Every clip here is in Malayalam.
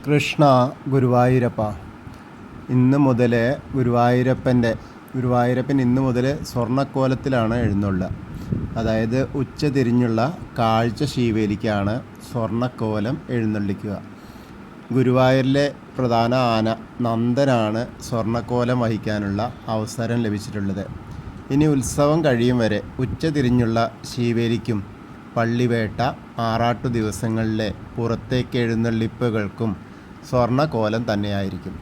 കൃഷ്ണ ഗുരുവായൂരപ്പ. ഇന്ന് മുതൽ ഗുരുവായൂരപ്പൻ ഇന്ന് മുതൽ സ്വർണ്ണക്കോലത്തിലാണ് എഴുന്നള്ളുക. അതായത് ഉച്ച തിരിഞ്ഞുള്ള കാഴ്ച ശീവേലിക്കാണ് സ്വർണ്ണക്കോലം എഴുന്നള്ളിക്കുക. ഗുരുവായൂരിലെ പ്രധാന ആന നന്ദനാണ് സ്വർണ്ണക്കോലം വഹിക്കാനുള്ള അവസരം ലഭിച്ചിട്ടുള്ളത്. ഇനി ഉത്സവം കഴിയും വരെ ഉച്ച തിരിഞ്ഞുള്ള ശീവേലിക്കും പള്ളിവേട്ട, ആറാട്ടു ദിവസങ്ങളിലെ പുറത്തേക്ക് എഴുന്നള്ളിപ്പുകൾക്കും സ്വർണ്ണക്കോലം തന്നെയായിരിക്കും.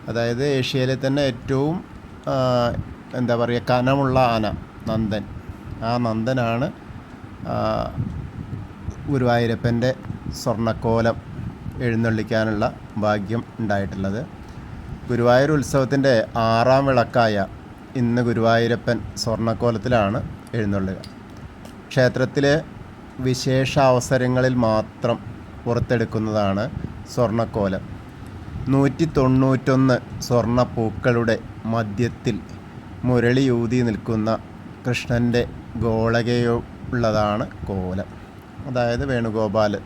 അതായത് ഏഷ്യയിലെ തന്നെ ഏറ്റവും കനമുള്ള ആന നന്ദൻ. ആ നന്ദനാണ് ഗുരുവായൂരപ്പൻ്റെ സ്വർണ്ണക്കോലം എഴുന്നള്ളിക്കാനുള്ള ഭാഗ്യം ഉണ്ടായിട്ടുള്ളത്. ഗുരുവായൂർ ഉത്സവത്തിൻ്റെ 6ാം വിളക്കായ ഇന്ന് ഗുരുവായൂരപ്പൻ സ്വർണ്ണക്കോലത്തിലാണ് എഴുന്നള്ളുക. ക്ഷേത്രത്തിലെ വിശേഷ അവസരങ്ങളിൽ മാത്രം പുറത്തെടുക്കുന്നതാണ് സ്വർണ്ണക്കോലം. 191 സ്വർണ്ണപ്പൂക്കളുടെ മധ്യത്തിൽ മുരളിയൂതി നിൽക്കുന്ന കൃഷ്ണൻ്റെ ഗോളകയുള്ളതാണ് കോലം, അതായത് വേണുഗോപാലൻ.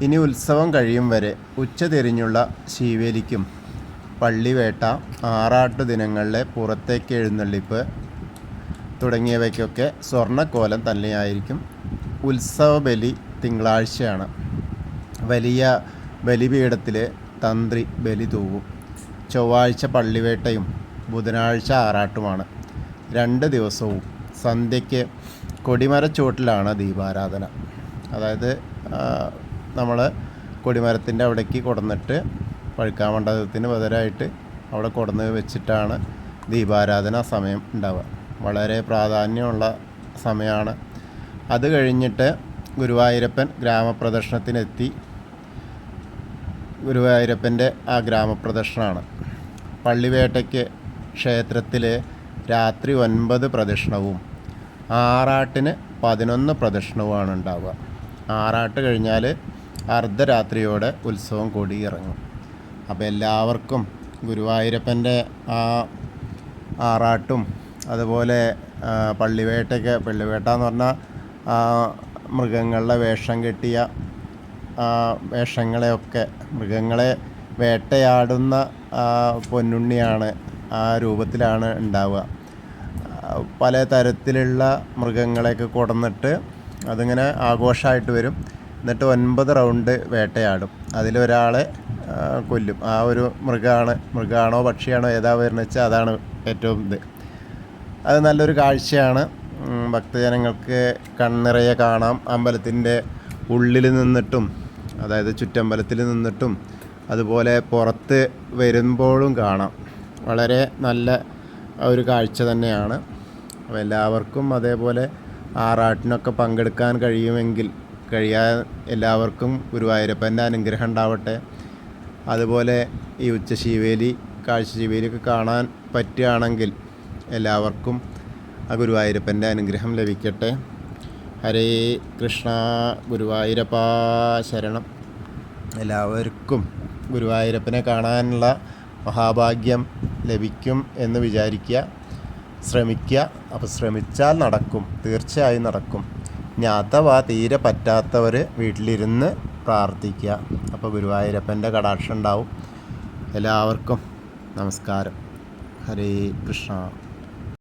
ഇനി ഉത്സവം കഴിയും വരെ ഉച്ച തിരിഞ്ഞുള്ള ശീവേലിക്കും പള്ളിവേട്ട, ആറാട്ടു ദിനങ്ങളിലെ പുറത്തേക്ക് എഴുന്നള്ളിപ്പ് തുടങ്ങിയവയ്ക്കൊക്കെ സ്വർണ്ണക്കോലം തന്നെയായിരിക്കും. ഉത്സവ ബലി തിങ്കളാഴ്ചയാണ്. വലിയ ബലിപീഠത്തിൽ തന്ത്രി ബലി തൂവും. ചൊവ്വാഴ്ച പള്ളിവേട്ടയും ബുധനാഴ്ച ആറാട്ടുമാണ്. 2 ദിവസവും സന്ധ്യയ്ക്ക് കൊടിമരച്ചോട്ടിലാണ് ദീപാരാധന. അതായത് നമ്മൾ കൊടിമരത്തിൻ്റെ അവിടേക്ക് കൊടുന്നിട്ട് പഴുക്കാമണ്ഡപത്തിന് പകരമായിട്ട് അവിടെ കൊടുന്ന് വെച്ചിട്ടാണ് ദീപാരാധന സമയം ഉണ്ടാവുക. വളരെ പ്രാധാന്യമുള്ള സമയമാണ്. അത് കഴിഞ്ഞിട്ട് ഗുരുവായൂരപ്പൻ ഗ്രാമപ്രദക്ഷിണത്തിനെത്തി. ഗുരുവായൂരപ്പൻ്റെ ആ ഗ്രാമപ്രദക്ഷിണമാണ്. പള്ളിവേട്ടയ്ക്ക് ക്ഷേത്രത്തിൽ രാത്രി 9 പ്രദക്ഷിണവും ആറാട്ടിന് 11 പ്രദക്ഷിണവുമാണ് ഉണ്ടാവുക. ആറാട്ട് കഴിഞ്ഞാൽ അർദ്ധരാത്രിയോടെ ഉത്സവം കൊടിയിറങ്ങും. അപ്പോൾ എല്ലാവർക്കും ഗുരുവായൂരപ്പൻ്റെ ആ ആറാട്ടും അതുപോലെ പള്ളിവേട്ട എന്ന് പറഞ്ഞാൽ മൃഗങ്ങളുടെ വേഷം കെട്ടിയ വേഷങ്ങളെയൊക്കെ, മൃഗങ്ങളെ വേട്ടയാടുന്ന പൊന്നുണ്ണിയാണ് ആ രൂപത്തിലാണ് ഉണ്ടാവുക. പല തരത്തിലുള്ള മൃഗങ്ങളെയൊക്കെ കൊടന്നിട്ട് അതിങ്ങനെ ആഘോഷമായിട്ട് വരും. എന്നിട്ട് 9 റൗണ്ട് വേട്ടയാടും. അതിലൊരാളെ കൊല്ലും. ആ ഒരു മൃഗമാണോ പക്ഷിയാണോ ഏതാ വരുന്നത് വെച്ചാൽ അതാണ് ഏറ്റവും ഇത്. അത് നല്ലൊരു കാഴ്ചയാണ്. ഭക്തജനങ്ങൾക്ക് കണ്ണിറയെ കാണാം. അമ്പലത്തിൻ്റെ ഉള്ളിൽ നിന്നിട്ടും, അതായത് ചുറ്റമ്പലത്തിൽ നിന്നിട്ടും അതുപോലെ പുറത്ത് വരുമ്പോഴും കാണാം. വളരെ നല്ല ഒരു കാഴ്ച തന്നെയാണ്. അപ്പോൾ എല്ലാവർക്കും അതേപോലെ ആറാട്ടിനൊക്കെ പങ്കെടുക്കാൻ കഴിയാൻ എല്ലാവർക്കും ഗുരുവായൂരപ്പൻ്റെ അനുഗ്രഹം ഉണ്ടാവട്ടെ. അതുപോലെ ഈ കാഴ്ച ശീവേലിയൊക്കെ കാണാൻ പറ്റുകയാണെങ്കിൽ എല്ലാവർക്കും ആ ഗുരുവായൂരപ്പൻ്റെ അനുഗ്രഹം ലഭിക്കട്ടെ. ഹരേ കൃഷ്ണ. ഗുരുവായൂരപ്പ ശരണം. എല്ലാവർക്കും ഗുരുവായൂരപ്പനെ കാണാനുള്ള മഹാഭാഗ്യം ലഭിക്കും എന്ന് വിചാരിക്കുക, ശ്രമിക്കുക. അപ്പോൾ ശ്രമിച്ചാൽ നടക്കും, തീർച്ചയായും നടക്കും. ഇനി അഥവാ തീരെ പറ്റാത്തവർ വീട്ടിലിരുന്ന് പ്രാർത്ഥിക്കുക. അപ്പോൾ ഗുരുവായൂരപ്പൻ്റെ കടാക്ഷം ഉണ്ടാവും. എല്ലാവർക്കും നമസ്കാരം. ഹരേ കൃഷ്ണ.